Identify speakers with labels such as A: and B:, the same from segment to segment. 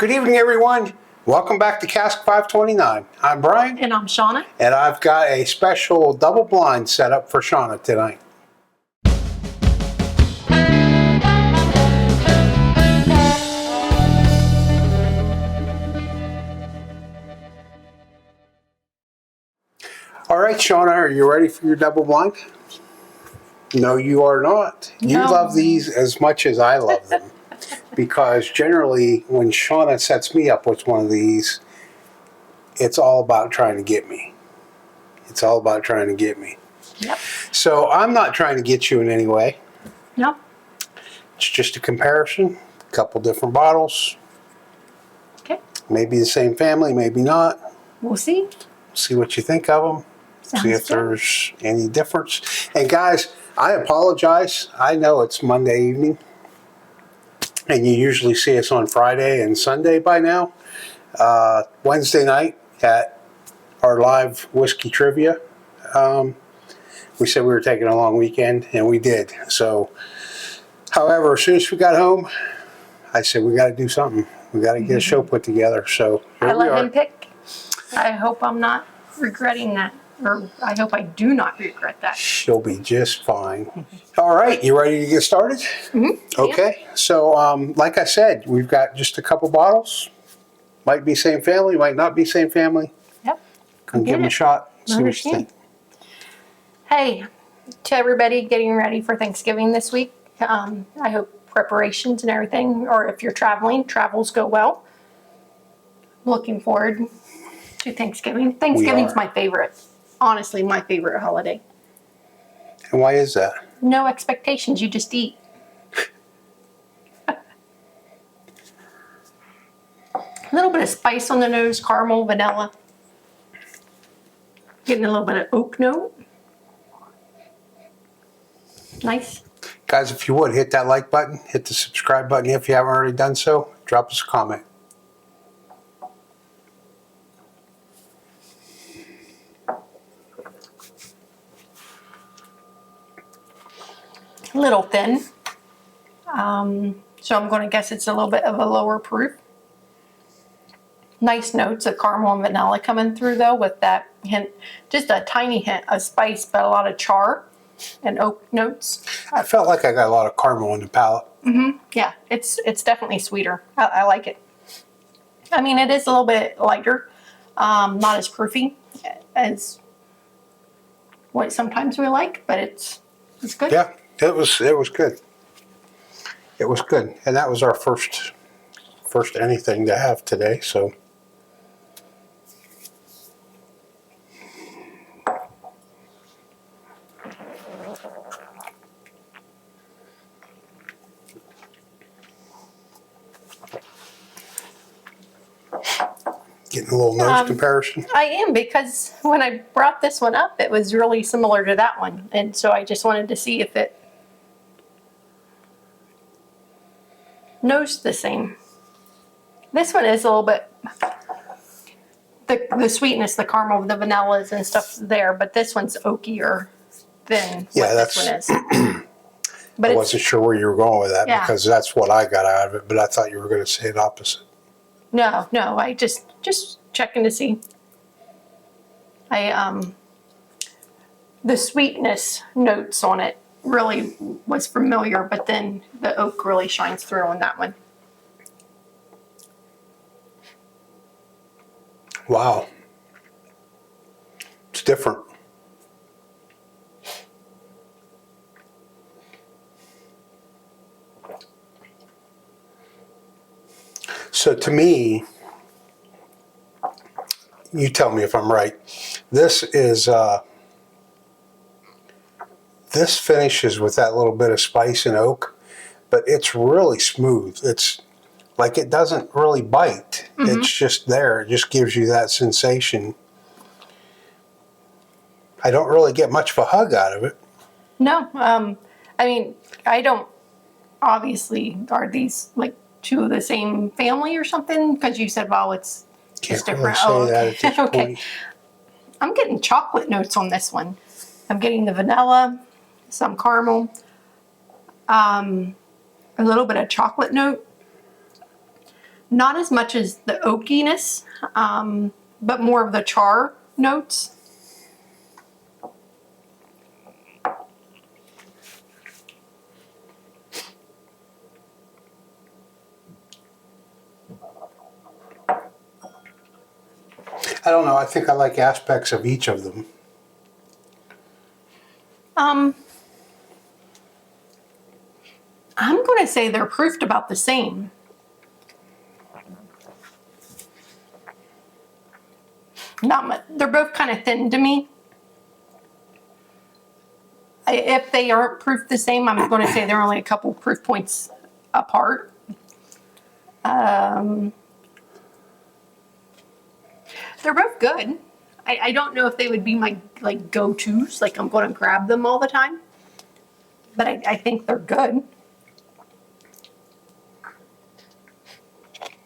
A: Good evening, everyone. Welcome back to Cask 529. I'm Bryan.
B: And I'm Shona.
A: And I've got a special double blind set up for Shona tonight. All right, Shona, are you ready for your double blind? No, you are not. You love these as much as I love them. Because generally, when Shona sets me up with one of these, it's all about trying to get me. It's all about trying to get me.
B: Yep.
A: So I'm not trying to get you in any way.
B: Nope.
A: It's just a comparison. A couple different bottles.
B: Okay. Maybe
A: the same family, maybe not.
B: We'll see.
A: See what you think of them.
B: Sounds
A: see if
B: good.
A: there's any difference. And guys, I apologize. I know it's Monday evening. And you usually see us on Friday and Sunday by now. Wednesday night at our live whiskey trivia, we said we were taking a long weekend, and we did. So, however, as soon as we got home, I said we got to do something. We got to get a show put together. So here
B: I
A: we
B: let
A: are.
B: him pick. I hope I'm not regretting that, or I hope I do not regret that.
A: She'll be just fine. All right, you ready to get started?
B: Mm-hmm.
A: Okay. Yeah. So, like I said, we've got just a couple bottles. Might be same family, might not be same family.
B: Yep.
A: Come give them a shot. See what you think.
B: Hey, to everybody getting ready for Thanksgiving this week, I hope preparations and everything, or if you're traveling, travels go well. Looking forward to Thanksgiving. Thanksgiving's my favorite. Honestly, my favorite holiday.
A: And why is that?
B: No expectations, you just eat. A little bit of spice on the nose, caramel, vanilla. Getting a little bit of oak note. Nice.
A: Guys, if you would, hit that like button, hit the subscribe button if you haven't already done so. Drop us a comment.
B: A little thin. So I'm going to guess it's a little bit of a lower proof. Nice notes of caramel and vanilla coming through though, with that hint, just a tiny hint of spice, but a lot of char and oak notes.
A: I felt like I got a lot of caramel in the palate.
B: Mm-hmm. Yeah, it's definitely sweeter. I like it. I mean, it is a little bit lighter, not as proofy as what sometimes we like, but it's good.
A: Yeah, it was good. It was good, and that was our first anything to have today. So. Getting a little nose comparison?
B: I am, because when I brought this one up, it was really similar to that one. And so I just wanted to see if it nosed the same. This one is a little bit, the sweetness, the caramel, the vanillas and stuff there, but this one's oakier than what this one is. But
A: I wasn't sure where you were going with that,
B: yeah,
A: because that's what I got out of it, but I thought you were going to say it opposite.
B: No, I just checking to see. The sweetness notes on it really was familiar, but then the oak really shines through on that one.
A: Wow. It's different. So to me, you tell me if I'm right, this is, this finishes with that little bit of spice and oak, but it's really smooth. It's like it doesn't really bite. Mm-hmm. It's just there. It just gives you that sensation. I don't really get much of a hug out of it.
B: No, I mean, I don't, obviously, are these like two of the same family or something? Because you said, well, it's just different.
A: Really say that at this
B: okay.
A: Point.
B: I'm getting chocolate notes on this one. I'm getting the vanilla, some caramel, a little bit of chocolate note. Not as much as the oakiness, but more of the char notes.
A: I don't know. I think I like aspects of each of them.
B: I'm going to say they're proofed about the same. Not much. They're both kind of thin to me. If they aren't proofed the same, I'm going to say they're only a couple proof points apart. They're both good. I don't know if they would be my like go-tos. Like I'm going to grab them all the time. But I think they're good.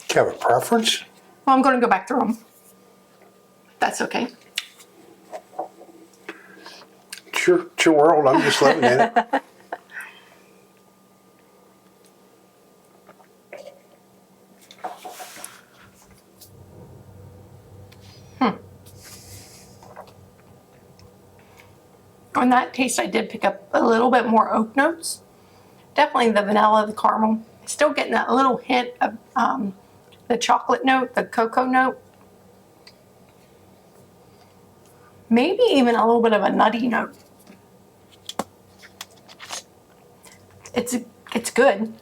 A: Do you have a preference?
B: Well, I'm going to go back through them. That's okay.
A: It's your world. I'm just living in it.
B: On that taste, I did pick up a little bit more oak notes. Definitely the vanilla, the caramel. Still getting that little hint of the chocolate note, the cocoa note. Maybe even a little bit of a nutty note. It's good.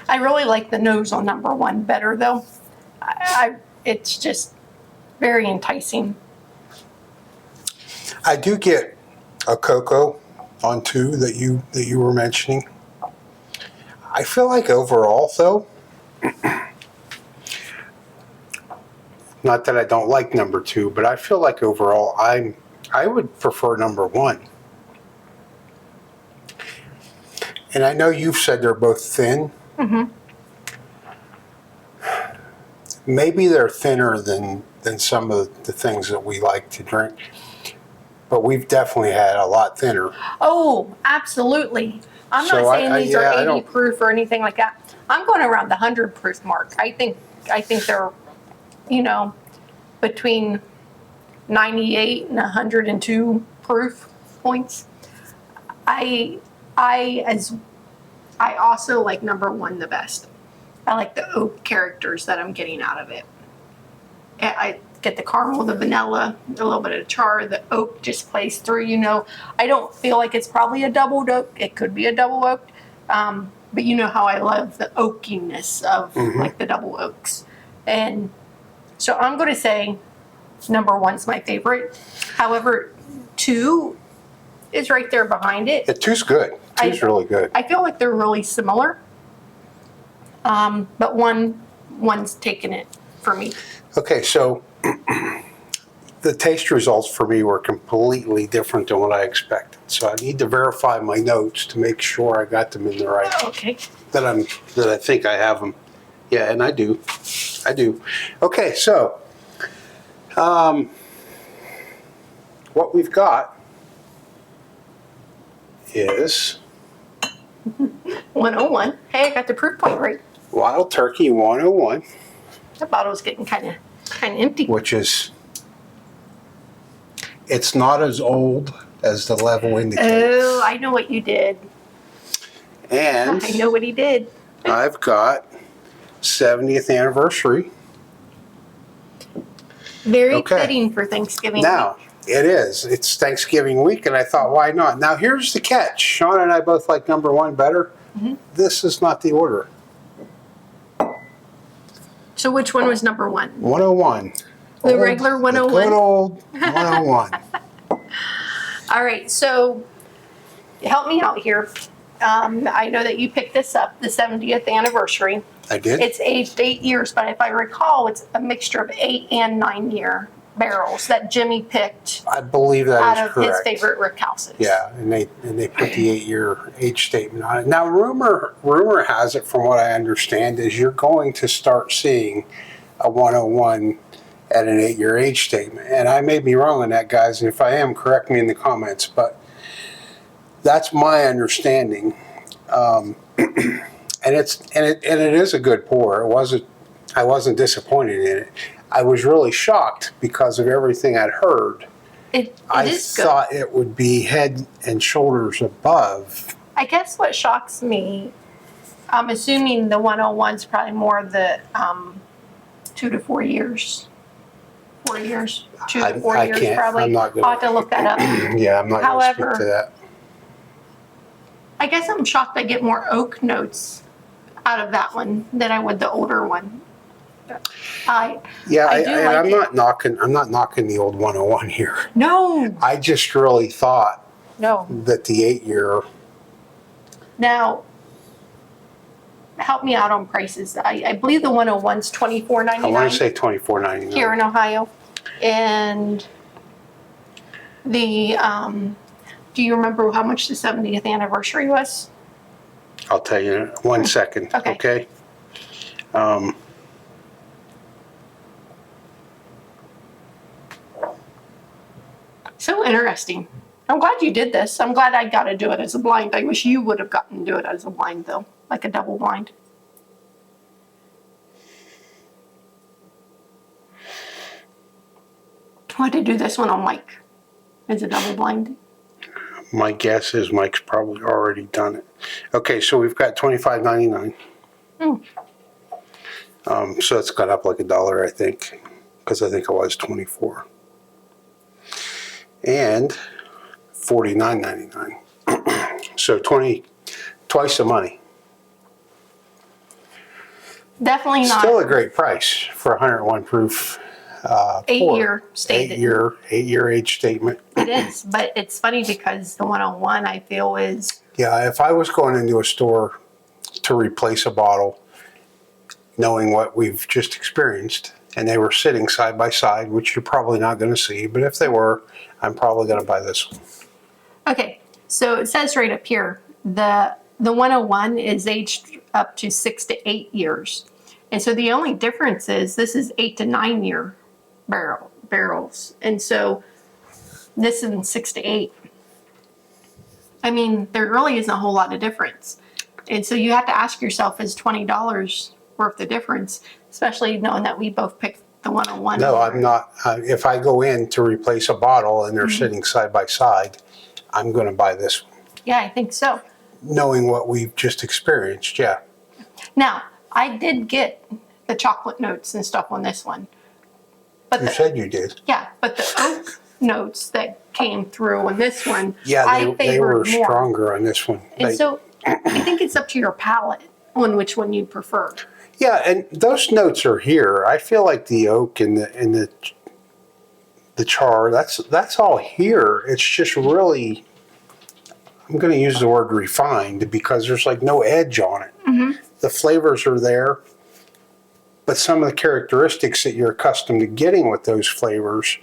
B: I really like the nose on number one better though. It's just very enticing.
A: I do get a cocoa on 2 that you were mentioning. I feel like overall though, not that I don't like number 2, but I feel like overall I would prefer number 1. And I know you've said they're both thin.
B: Mm-hmm.
A: Maybe they're thinner than some of the things that we like to drink. But we've definitely had a lot thinner.
B: Oh, absolutely. I'm
A: So
B: not saying these are
A: I
B: 80
A: don't-
B: proof or anything like that. I'm going around the 100 proof mark. I think they're, between 98 and 102 proof points. I also like number 1 the best. I like the oak characters that I'm getting out of it. I get the caramel, the vanilla, a little bit of char. The oak just plays through. I don't feel like it's probably a double oak. It could be a double oak, but you know how I love the oakiness of like the double oaks, and so I'm going to say number 1's my favorite. However, 2 is right there behind it.
A: Yeah, 2's good. 2's really good.
B: I feel like they're really similar, but one's taking it for me.
A: Okay, so the taste results for me were completely different than what I expected. So I need to verify my notes to make sure I got them in the right.
B: Okay.
A: That I think I have them. Yeah, and I do. Okay, so what we've got is
B: 101. Hey, I got the proof point right.
A: Wild Turkey 101,
B: That bottle's getting kind of empty.
A: which is, it's not as old as the level indicates.
B: Oh, I know what you did.
A: And
B: I know what he did.
A: I've got 70th anniversary.
B: Very
A: Okay.
B: fitting for Thanksgiving.
A: Now, it is. It's Thanksgiving week, and I thought, why not? Now, here's the catch. Shona and I both like number 1 better. This is not the order.
B: So which one was number 1?
A: 101.
B: The regular 101?
A: The good old 101.
B: All right, so help me out here. I know that you picked this up, the 70th anniversary.
A: I did.
B: It's aged 8 years, but if I recall, it's a mixture of 8 and 9 year barrels that Jimmy picked
A: I believe that
B: out
A: is
B: of
A: correct.
B: his favorite rick houses.
A: Yeah, and they put the 8-year age statement on it. Now, rumor has it, from what I understand, is you're going to start seeing a 101 at an 8-year age statement. And I may be wrong on that, guys, and if I am, correct me in the comments, but that's my understanding. And it is a good pour. I wasn't disappointed in it. I was really shocked because of everything I'd heard.
B: It
A: I
B: is good.
A: thought it would be head and shoulders above.
B: I guess what shocks me, I'm assuming the 101's probably more the 2 to 4 years. 4 years, 2 to 4 years
A: can't,
B: probably.
A: I'm not gonna,
B: I'll have to look that up.
A: yeah, I'm not going to
B: However,
A: speak to that.
B: I guess I'm shocked I get more oak notes out of that one than I would the older one. I do like
A: I'm
B: it.
A: not knocking the old 101 here.
B: No,
A: I just really thought
B: no.
A: that the 8-year.
B: Now, help me out on prices. I believe the 101's $24.99.
A: I want to say $24.99
B: here in Ohio, and the do you remember how much the 70th anniversary was?
A: I'll tell you in 1 second.
B: Okay. So interesting. I'm glad you did this. I'm glad I got to do it as a blind. I wish you would have gotten to do it as a blind, though, like a double blind. I had to do this one on Mike as a double blind.
A: My guess is Mike's probably already done it. Okay, so we've got $25.99. So it's got up like $1, I think, because I think it was 24. And $49.99. So twice the money.
B: Definitely not.
A: Still a great price for 101 proof.
B: 8-year stated.
A: 8-year age statement.
B: It is, but it's funny because the 101 I feel is.
A: Yeah, if I was going into a store to replace a bottle, knowing what we've just experienced, and they were sitting side by side, which you're probably not going to see, but if they were, I'm probably going to buy this one.
B: Okay, so it says right up here, the 101 is aged up to 6 to 8 years. And so the only difference is this is 8 to 9 year barrels. And so this is 6 to 8. I mean, there really isn't a whole lot of difference. And so you have to ask yourself, is $20 worth the difference? Especially knowing that we both picked the 101.
A: No, I'm not. If I go in to replace a bottle and they're sitting side by side, I'm going to buy this one.
B: Yeah, I think so.
A: Knowing what we've just experienced, yeah.
B: Now, I did get the chocolate notes and stuff on this one. But
A: You said you did.
B: Yeah, but the oak notes that came through on this one,
A: Yeah, they were
B: more.
A: stronger on this one.
B: And so I think it's up to your palate on which one you prefer.
A: Yeah, and those notes are here. I feel like the oak and the char, that's all here. It's just really, I'm going to use the word refined because there's like no edge on it. Mm-hmm. The flavors are there, but some of the characteristics that you're accustomed to getting with those flavors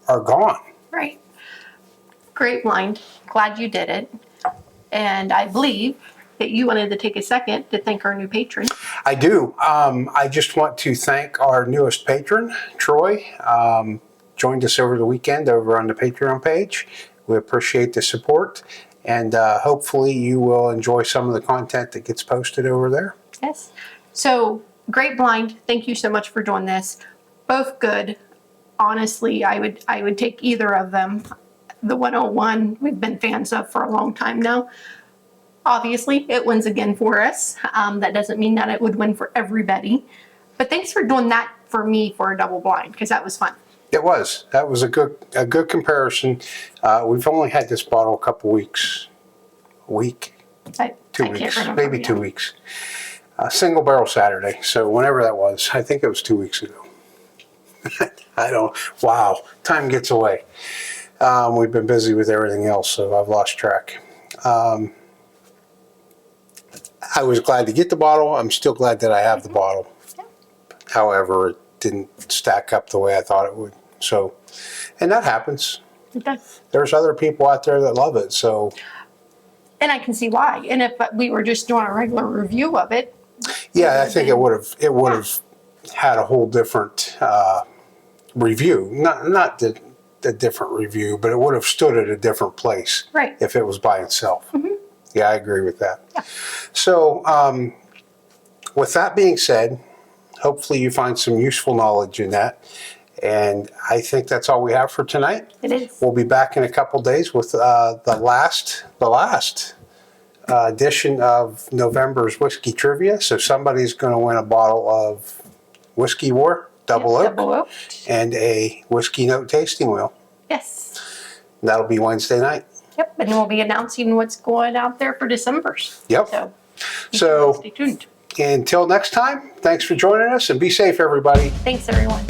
A: are gone.
B: Right. Great blind. Glad you did it. And I believe that you wanted to take a second to thank our new patron.
A: I do. I just want to thank our newest patron, Troy. Joined us over the weekend over on the Patreon page. We appreciate the support, and hopefully you will enjoy some of the content that gets posted over there.
B: Yes. So, great blind. Thank you so much for doing this. Both good. Honestly, I would take either of them. The 101 we've been fans of for a long time now. Obviously, it wins again for us. That doesn't mean that it would win for everybody. But thanks for doing that for me for a double blind, because that was fun.
A: It was. That was a good comparison. We've only had this bottle a couple weeks. A week? 2 weeks. Maybe 2 weeks. Single barrel Saturday. So whenever that was, I think it was 2 weeks ago. Wow, time gets away. We've been busy with everything else, so I've lost track. I was glad to get the bottle. I'm still glad that I have the bottle.
B: Yeah.
A: However, it didn't stack up the way I thought it would. So, and that happens.
B: It does.
A: There's other people out there that love it. So,
B: and I can see why. And if we were just doing a regular review of it,
A: yeah, I think it would have had a whole different review. Not the different review, but it would have stood at a different place
B: Right.
A: if it was by itself. Yeah, I agree with that.
B: Yeah.
A: So, with that being said, hopefully you find some useful knowledge in that. And I think that's all we have for tonight.
B: It is.
A: We'll be back in a couple days with the last edition of November's Whiskey Trivia. So somebody's going to win a bottle of Whiskey War, Double Oak,
B: Double oak.
A: and a Whiskey Note tasting wheel.
B: Yes.
A: And that'll be Wednesday night.
B: Yep. And we'll be announcing what's going out there for December's.
A: Yep.
B: So
A: So
B: stay tuned.
A: until next time, thanks for joining us and be safe, everybody.
B: Thanks, everyone.